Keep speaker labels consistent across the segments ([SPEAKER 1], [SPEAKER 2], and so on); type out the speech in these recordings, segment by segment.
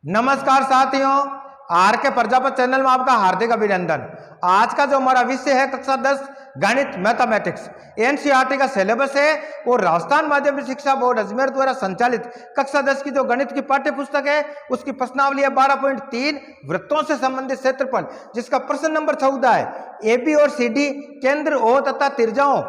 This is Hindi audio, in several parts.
[SPEAKER 1] नमस्कार साथियों, आर के प्रजापत चैनल में आपका हार्दिक अभिनंदन। आज का जो हमारा विषय है कक्षा 10 गणित मैथमेटिक्स एनसीईआरटी का सिलेबस है और राजस्थान माध्यमिक शिक्षा बोर्ड अजमेर द्वारा संचालित कक्षा 10 की जो गणित की पाठ्य पुस्तक है उसकी प्रश्नावली है 12.3 वृत्तों से संबंधित क्षेत्रफल, जिसका प्रश्न नंबर 14 है। ए बी और सी डी केंद्र ओ तथा त्रिज्याओं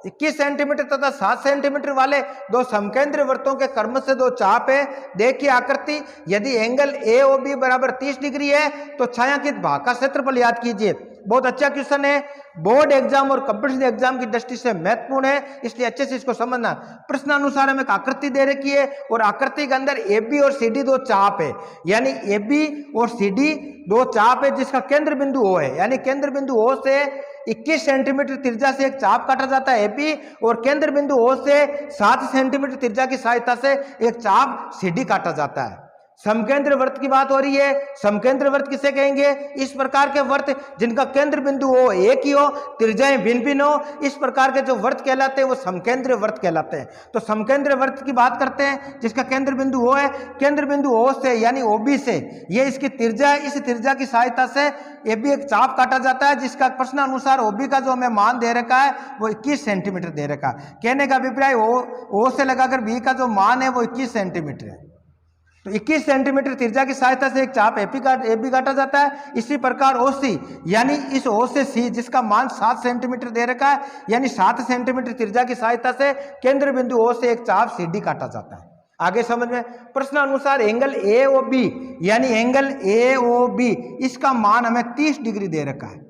[SPEAKER 1] 21 सेंटीमीटर तथा 7 सेंटीमीटर वाले दो समकेंद्र वृत्तों के क्रम से दो चाप है। देखिए आकृति, यदि एंगल ए ओ बी बराबर 30 डिग्री है तो छायांकित भाग का क्षेत्रफल याद कीजिए। बहुत अच्छा क्वेश्चन है, बोर्ड एग्जाम और कंपटीशन एग्जाम की दृष्टि से महत्वपूर्ण है, इसलिए अच्छे से इसको समझना। प्रश्नानुसार हमें एक आकृति दे रखी है और आकृति के अंदर ए बी और सी डी दो चाप है, यानी ए बी और सी डी दो चाप है जिसका केंद्र बिंदु ओ है, यानी केंद्र बिंदु ओ से 21 सेंटीमीटर त्रिज्या से एक चाप काटा जाता है एपी और केंद्र बिंदु ओ से 7 सेंटीमीटर त्रिज्या की सहायता से एक चाप सीडी काटा जाता है। समकेंद्र वृत्त की बात हो रही है। समकेंद्र वृत्त किसे कहेंगे? इस प्रकार के वृत्त जिनका केंद्र बिंदु हो एक ही हो, त्रिज्याएं भिन्न भिन्न हो, इस प्रकार के जो वृत्त कहलाते हैं वो समकेंद्र वृत्त कहलाते हैं। तो समकेंद्र वृत्त की बात करते हैं जिसका केंद्र बिंदु ओ है, केंद्र बिंदु ओ से यानी ओबी से ये इसकी त्रिज्या है, इस त्रिज्या की सहायता से ये भी एक चाप काटा जाता है जिसका प्रश्न अनुसार ओबी का जो हमें मान दे रखा है वो 21 सेंटीमीटर दे रखा है। कहने का अभिप्राय ओ से लगाकर बी का जो मान है वो 21 सेंटीमीटर है। तो 21 सेंटीमीटर त्रिज्या की सहायता से एक चाप ए बी काटा जाता है। इसी प्रकार ओ सी यानी इस ओ से सी जिसका मान 7 सेंटीमीटर दे रखा है, यानी 7 सेंटीमीटर त्रिज्या की सहायता से केंद्र बिंदु ओ से एक चाप सी डी काटा जाता है। आगे समझ में, प्रश्न अनुसार एंगल ए ओ बी यानी एंगल ए ओ बी इसका मान हमें 30 डिग्री दे रखा है।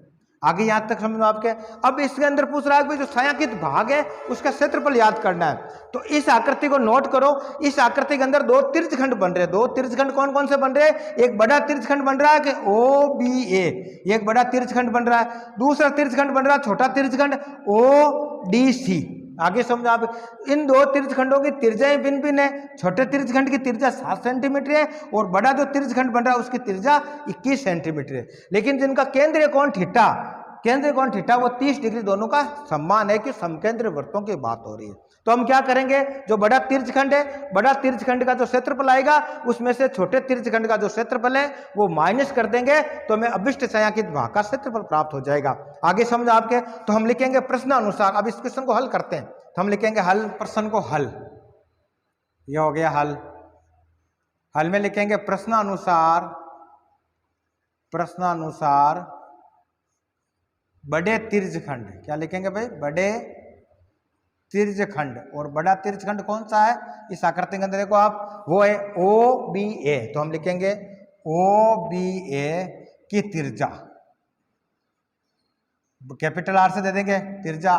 [SPEAKER 1] आगे यहां तक समझ में आपके। अब इसके अंदर पूछ रहा है कि जो छायांकित भाग है उसका क्षेत्रफल याद करना है। तो इस आकृति को नोट करो। इस आकृति के अंदर दो तिर्यखंड बन रहे हैं। दो तिर्यखंड कौन कौन से बन रहे हैं? एक बड़ा तिर्यखंड बन रहा है कि ओ बी ए, एक बड़ा तिर्यखंड बन रहा है। दूसरा तिर्यखंड बन रहा है छोटा तिर्यखंड ओ डी सी। आगे समझो आप, इन दो तिर्यखंडों की त्रिज्याएं भिन्न भिन्न है। छोटे तिर्यखंड की त्रिज्या 7 सेंटीमीटर है और बड़ा जो तिर्यखंड बन रहा है उसकी त्रिज्या 21 सेंटीमीटर है। लेकिन जिनका केंद्रीय कोण थीटा वो 30 डिग्री दोनों का समान है कि समकेंद्र वृत्तों की बात हो रही है। तो हम क्या करेंगे, जो बड़ा तिर्यखंड है, बड़ा तिर्यखंड का जो क्षेत्रफल आएगा उसमें से छोटे तिर्यखंड का जो क्षेत्रफल है वो माइनस कर देंगे तो हमें अभिष्ट छायांकित भाग का क्षेत्रफल प्राप्त हो जाएगा। आगे समझ आपके। तो हम लिखेंगे प्रश्न अनुसार। अब इस क्वेश्चन को हल करते हैं तो हम लिखेंगे हल, प्रश्न को हल, यह हो गया हल। हल में लिखेंगे प्रश्न अनुसार बड़े तिर्यखंड। क्या लिखेंगे भाई? बड़े तिर्यखंड। और बड़ा तिर्यखंड कौन सा है इस आकृति के अंदर देखो आप, वो है ओ बी ए। तो हम लिखेंगे ओ बी ए की त्रिज्या कैपिटल आर से दे देंगे। त्रिज्या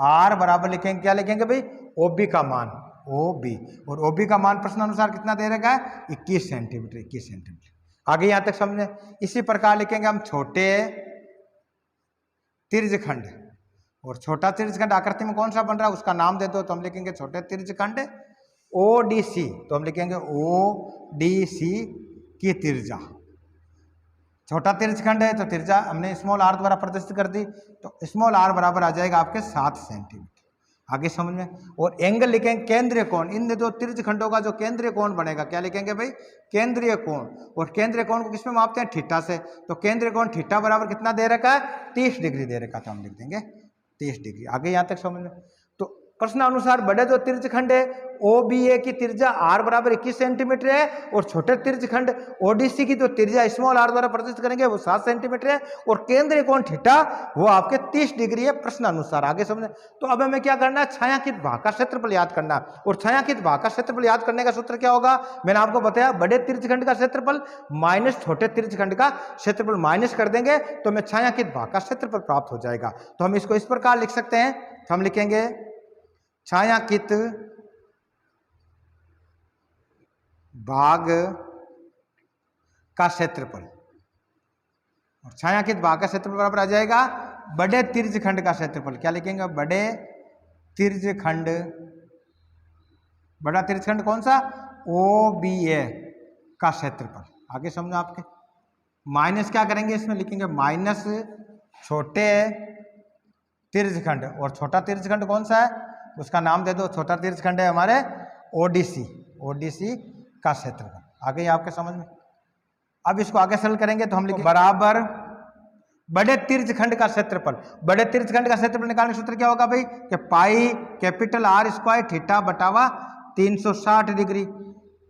[SPEAKER 1] आर बराबर लिखेंगे, क्या लिखेंगे भाई? ओ बी का मान, ओ बी। और ओ बी का मान प्रश्न अनुसार कितना दे रखा है? 21 सेंटीमीटर, 21 सेंटीमीटर। आगे यहां तक समझे। इसी प्रकार लिखेंगे हम छोटे तिर्यखंड। और छोटा तिर्यखंड आकृति में कौन सा बन रहा है उसका नाम दे दो, तो हम लिखेंगे छोटे तिर्यखंड ओ डी सी। तो हम लिखेंगे ओ डी सी की त्रिज्या। छोटा तिर्यखंड है तो त्रिज्या हमने स्मॉल आर द्वारा प्रदर्शित कर दी, तो स्मॉल आर बराबर आ जाएगा आपके 7 सेंटीमीटर। आगे समझ में। और एंगल लिखेंगे केंद्रीय कोण। इन दो तिर्यखंडों का जो केंद्रीय कोण बनेगा, क्या लिखेंगे भाई? केंद्रीय कोण। और केंद्रीय कोण को किसमें मापते हैं? थीटा से। तो केंद्रीय कोण थीटा बराबर कितना दे रखा है? 30 डिग्री दे रखा, तो हम लिख देंगे 30 डिग्री। आगे यहां तक समझ में। तो प्रश्न अनुसार बड़े जो तिर्यखंड है ओ बी ए की त्रिज्या आर बराबर 21 सेंटीमीटर है और छोटे तिर्यखंड ओडीसी की जो त्रिज्या स्मॉल आर द्वारा प्रदर्शित करेंगे वो 7 सेंटीमीटर है और केंद्रीय कोण थीटा वो आपके 30 डिग्री है प्रश्न अनुसार। आगे समझे। तो अब हमें क्या करना है? छायांकित भाग का क्षेत्रफल याद करना है। और छायांकित भाग का क्षेत्रफल याद करने का सूत्र क्या होगा? मैंने आपको बताया, बड़े तिर्यखंड का क्षेत्रफल माइनस छोटे तिर्यखंड का क्षेत्रफल माइनस कर देंगे तो हमें छायांकित भाग का क्षेत्रफल प्राप्त हो जाएगा। तो हम इसको इस प्रकार लिख सकते हैं। हम लिखेंगे छायांकित भाग का क्षेत्रफल। और छायांकित भाग का क्षेत्रफल बराबर आ जाएगा बड़े तिर्यखंड का क्षेत्रफल। क्या लिखेंगे? बड़े तिर्यखंड। बड़ा तिर्यखंड कौन सा? ओ बी ए का क्षेत्रफल। आगे समझो आपके। माइनस क्या करेंगे इसमें? लिखेंगे माइनस छोटे तिर्यखंड। और छोटा तिर्यखंड कौन सा है उसका नाम दे दो। छोटा तिर्यखंड है हमारे ओडीसी, ओडीसी का क्षेत्रफल। आगे आपके समझ में। अब इसको आगे सरल करेंगे तो हम लिखेंगे बराबर बड़े तिर्यकखंड का क्षेत्रफल। बड़े तिर्यकखंड का क्षेत्रफल निकालने का सूत्र क्या होगा भाई कि pi capital R square theta बटावा 360 डिग्री।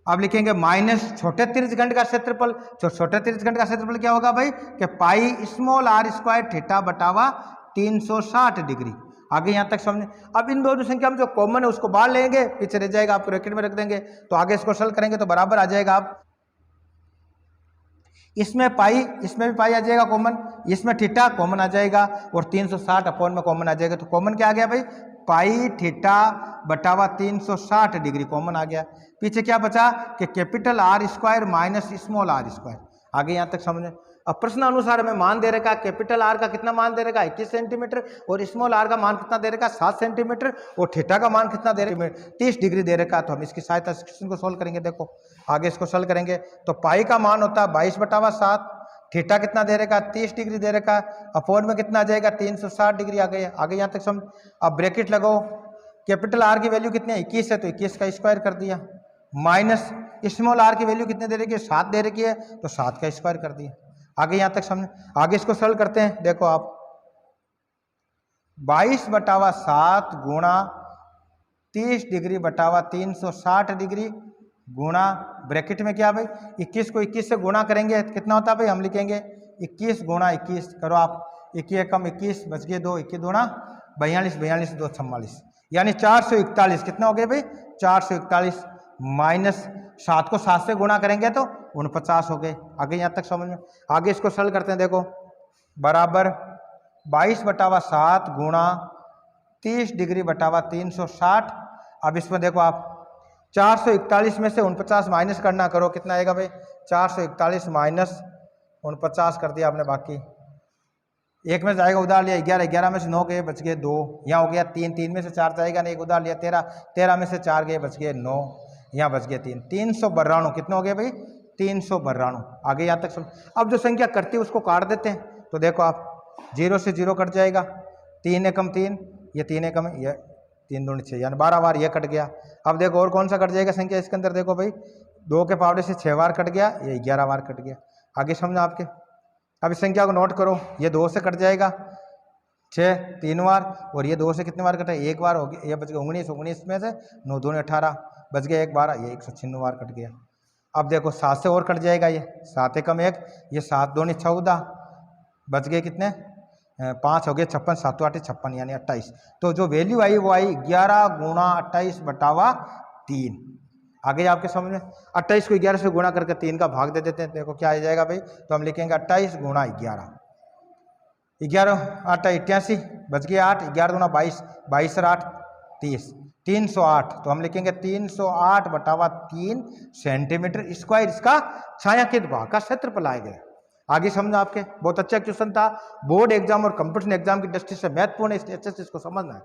[SPEAKER 1] अब लिखेंगे माइनस छोटे तिर्यकखंड का क्षेत्रफल। छोटे तिर्यकखंड का क्षेत्रफल क्या होगा भाई कि pi small r square theta बटावा 360 डिग्री। आगे यहाँ तक समझे। अब इन दोनों संख्या में जो कॉमन है उसको बाहर लेंगे, पीछे रह जाएगा, आप ब्रैकेट में रख देंगे तो आगे इसको सरल करेंगे तो बराबर आ जाएगा। आप इसमें पाई, इसमें भी पाई आ जाएगा कॉमन, इसमें थीटा कॉमन आ जाएगा और 360 अपॉन में कॉमन आ जाएगा। तो कॉमन क्या आ गया भाई पाई थीटा बटावा 360 डिग्री कॉमन आ गया। पीछे क्या बचा कि capital R square minus small r square. आगे यहाँ तक समझे। अब प्रश्न अनुसार हमें मान दे रखा है कैपिटल R का कितना मान दे रखा है 21 सेंटीमीटर और स्मॉल r का मान कितना दे रखा है 7 सेंटीमीटर और थीटा का मान कितना दे रखा है 30 डिग्री दे रखा है। तो हम इसकी सहायता से क्वेश्चन को सोल्व करेंगे। देखो आगे इसको सोल्व करेंगे तो पाई का मान होता है 22/7, थीटा कितना दे रखा है 30 डिग्री दे रखा है, अपॉन में कितना आ जाएगा 360 डिग्री आ गई। आगे यहाँ तक समझ। अब ब्रैकेट लगाओ, कैपिटल R की वैल्यू कितनी है 21 है तो 21 का स्क्वायर कर दिया, माइनस स्मॉल r की वैल्यू कितने दे रखी है 7 दे रखी है तो 7 का स्क्वायर कर दिया। आगे यहाँ तक समझे। आगे इसको सरल करते हैं। देखो आप 22/7 गुणा 30 डिग्री बटावा 360 डिग्री गुणा ब्रैकेट में क्या भाई 21 को 21 से गुणा करेंगे तो कितना होता है भाई हम लिखेंगे 21 गुणा 21 करो आप 21 कम 21 बच गए 2, 21 दूना 42, 42 2 44 यानी 441। कितना हो गया भाई 441 माइनस 7 को 7 से गुणा करेंगे तो 49 हो गए। आगे यहाँ तक समझ में। आगे इसको सरल करते हैं। देखो बराबर 22/7 गुणा 30 डिग्री बटावा 360। अब इसमें देखो आप 441 में से 49 माइनस करना, करो कितना आएगा भाई 441 माइनस 49 कर दिया आपने। बाकी एक में जाएगा उधार लिया 11, 11 में से 9 गए बच गए 2, यहाँ हो गया 3, 3 में से 4 जाएगा नहीं, एक उधार लिया 13, 13 में से 4 गए बच गए 9, यहाँ बच गए 3, 392। कितना हो गया भाई 392। आगे यहाँ तक सुन। अब जो संख्या करती है उसको काट देते हैं तो देखो आप 0 से 0 कट जाएगा, 3 एकम 3, ये 3 एकम ये 3 दूनी 6 यानी 12 बार ये कट गया। अब देखो और कौन सा कट जाएगा संख्या इसके अंदर। देखो भाई 2 के पावड़े से 6 बार कट गया, ये 11 बार कट गया। आगे समझो आपके। अब इस संख्या को नोट करो, ये 2 से कट जाएगा 6 3 बार और ये 2 से कितने बार कटा 1 बार हो गया, ये बच गया 19, 19 में से 9 दूनी 18 बच गया 1 12, ये 196 बार कट गया। अब देखो 7 से और कट जाएगा, ये 7 एकम 1, ये 7 दूनी 14 बच गए कितने 5 हो गए 56, 7 8 56 यानी 28। तो जो वैल्यू आई वो आई 11 गुणा 28 बटावा 3। आगे आपके समझ में। 28 को 11 से गुणा करके 3 का भाग दे देते हैं। देखो क्या आ जाएगा भाई तो हम लिखेंगे 28 गुणा 11, 11 8 88 बच गया 8, 11 गुणा 22, 22 और 8 30, 308। तो हम लिखेंगे 308 बटावा 3 सेंटीमीटर स्क्वायर इसका छायांकित भाग का क्षेत्रफल आएगा। आगे समझना आपके। बहुत अच्छा क्वेश्चन था, बोर्ड एग्जाम और कंपटीशन एग्जाम की दृष्टि से महत्वपूर्ण है, इसलिए अच्छे से इसको समझना है।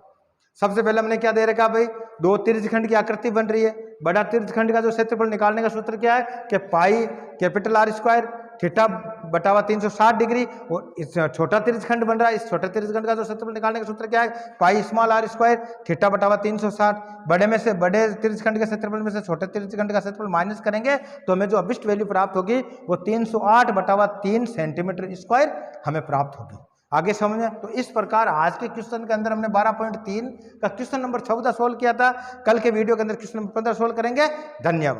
[SPEAKER 1] सबसे पहले हमने क्या दे रखा भाई 2 तिर्यकखंड की आकृति बन रही है। बड़ा तिर्यकखंड का जो क्षेत्रफल निकालने का सूत्र क्या है कि pi capital R square theta बटावा 360 डिग्री और इस छोटा तिर्यकखंड बन रहा है। इस छोटे तिर्यकखंड का जो क्षेत्रफल निकालने का सूत्र क्या है pi small r square theta बटावा 360। बड़े में से बड़े तिर्यकखंड के क्षेत्रफल में से छोटे तिर्यकखंड का क्षेत्रफल माइनस करेंगे तो हमें जो अभिष्ट वैल्यू प्राप्त होगी वो 308 बटावा 3 सेंटीमीटर स्क्वायर हमें प्राप्त होगी। आगे समझे। तो इस प्रकार आज के क्वेश्चन के अंदर हमने 12.3 का क्वेश्चन नंबर 14 सोल्व किया था। कल के वीडियो के अंदर क्वेश्चन नंबर 15 सोल्व करेंगे। धन्यवाद।